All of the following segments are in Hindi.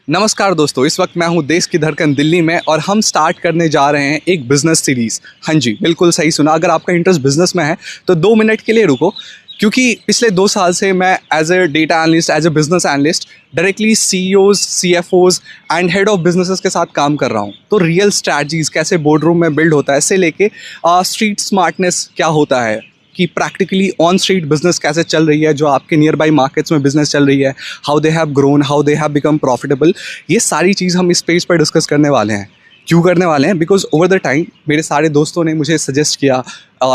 नमस्कार दोस्तों, इस वक्त मैं हूं देश की धड़कन दिल्ली में और हम स्टार्ट करने जा रहे हैं एक बिज़नेस सीरीज़। हाँ जी, बिल्कुल सही सुना। अगर आपका इंटरेस्ट बिज़नेस में है तो 2 मिनट के लिए रुको, क्योंकि पिछले 2 साल से मैं as a data analyst, as a business analyst directly CEOs, CFOs and head of businesses के साथ काम कर रहा हूँ। तो रियल स्ट्रैटेजीज़ कैसे बोर्ड रूम में बिल्ड होता है, इससे लेके स्ट्रीट स्मार्टनेस क्या होता है, कि प्रैक्टिकली ऑन स्ट्रीट बिजनेस कैसे चल रही है, जो आपके नियर बाई मार्केट्स में बिजनेस चल रही है, how they have grown, how they have become profitable, ये सारी चीज़ हम इस पेज पर डिस्कस करने वाले हैं। क्यों करने वाले हैं? बिकॉज ओवर द टाइम मेरे सारे दोस्तों ने मुझे सजेस्ट किया,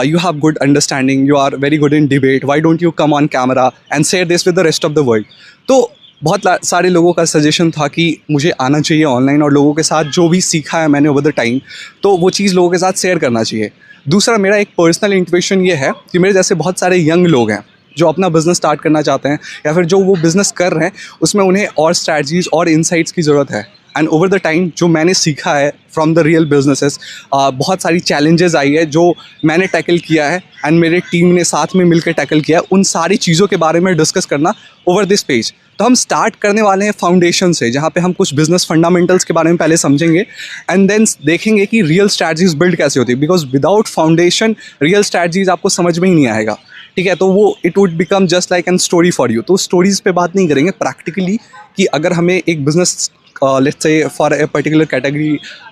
you have good understanding, you are very good in debate, why don't you come on camera and share this with the rest of the world. तो बहुत सारे लोगों का सजेशन था कि मुझे आना चाहिए ऑनलाइन और लोगों के साथ जो भी सीखा है मैंने ओवर द टाइम, तो वो चीज़ लोगों के साथ शेयर करना चाहिए। दूसरा, मेरा एक पर्सनल इंट्यूशन ये है कि मेरे जैसे बहुत सारे यंग लोग हैं जो अपना बिज़नेस स्टार्ट करना चाहते हैं, या फिर जो वो बिज़नेस कर रहे हैं उसमें उन्हें और स्ट्रैटेजीज़ और इनसाइट्स की ज़रूरत है। एंड ओवर द टाइम जो मैंने सीखा है फ्रॉम द रियल बिजनेसेस, बहुत सारी चैलेंजेस आई है जो मैंने टैकल किया है एंड मेरे टीम ने साथ में मिलकर टैकल किया है, उन सारी चीज़ों के बारे में डिस्कस करना ओवर दिस पेज। तो हम स्टार्ट करने वाले हैं फाउंडेशन से, जहाँ पे हम कुछ बिजनेस फंडामेंटल्स के बारे में पहले समझेंगे एंड देन देखेंगे कि रियल स्ट्रैटेजीज बिल्ड कैसे होती है। Because without foundation real strategies आपको समझ में ही नहीं आएगा, ठीक है? तो वो it would become just like an story for you. तो स्टोरीज़ पे बात नहीं करेंगे, प्रैक्टिकली कि अगर हमें एक business let's say for a particular category,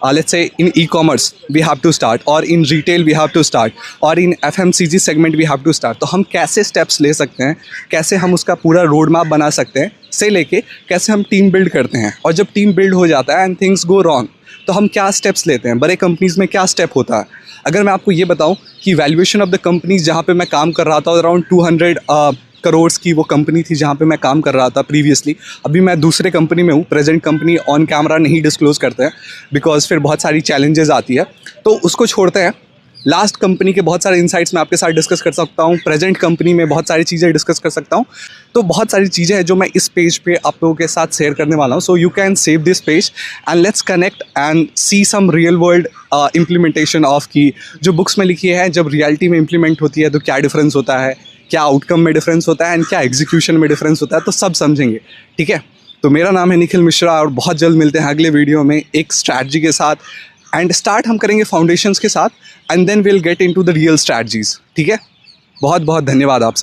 let's say in e-commerce we have to start, or in retail we have to start, or in FMCG segment we have to start, तो हम कैसे स्टेप्स ले सकते हैं, कैसे हम उसका पूरा रोड मैप बना सकते हैं, से लेके कैसे हम टीम बिल्ड करते हैं, और जब टीम बिल्ड हो जाता है एंड थिंग्स गो रॉन्ग तो हम क्या स्टेप्स लेते हैं, बड़े कंपनीज़ में क्या स्टेप होता है। अगर मैं आपको ये बताऊं कि वैल्यूएशन ऑफ द कंपनीज जहाँ पे मैं काम कर रहा था, अराउंड 200 करोड़ की वो कंपनी थी जहाँ पे मैं काम कर रहा था प्रीवियसली। अभी मैं दूसरे कंपनी में हूँ, प्रेजेंट कंपनी ऑन कैमरा नहीं डिस्क्लोज करते हैं बिकॉज फिर बहुत सारी चैलेंजेस आती है, तो उसको छोड़ते हैं। लास्ट कंपनी के बहुत सारे इंसाइट्स मैं आपके साथ डिस्कस कर सकता हूँ, प्रेजेंट कंपनी में बहुत सारी चीज़ें डिस्कस कर सकता हूँ। तो बहुत सारी चीज़ें हैं जो मैं इस पेज पे आप लोगों के साथ शेयर करने वाला हूँ। So you can save this page and let's connect and see some real world implementation of की जो बुक्स में लिखी है, जब रियलिटी में इम्प्लीमेंट होती है तो क्या डिफरेंस होता है, क्या आउटकम में डिफरेंस होता है एंड क्या एग्जीक्यूशन में डिफरेंस होता है, तो सब समझेंगे, ठीक है? तो मेरा नाम है निखिल मिश्रा और बहुत जल्द मिलते हैं अगले वीडियो में एक स्ट्रैटेजी के साथ। एंड स्टार्ट हम करेंगे फाउंडेशंस के साथ and then will get into the real strategies, ठीक है? बहुत बहुत धन्यवाद आपसे।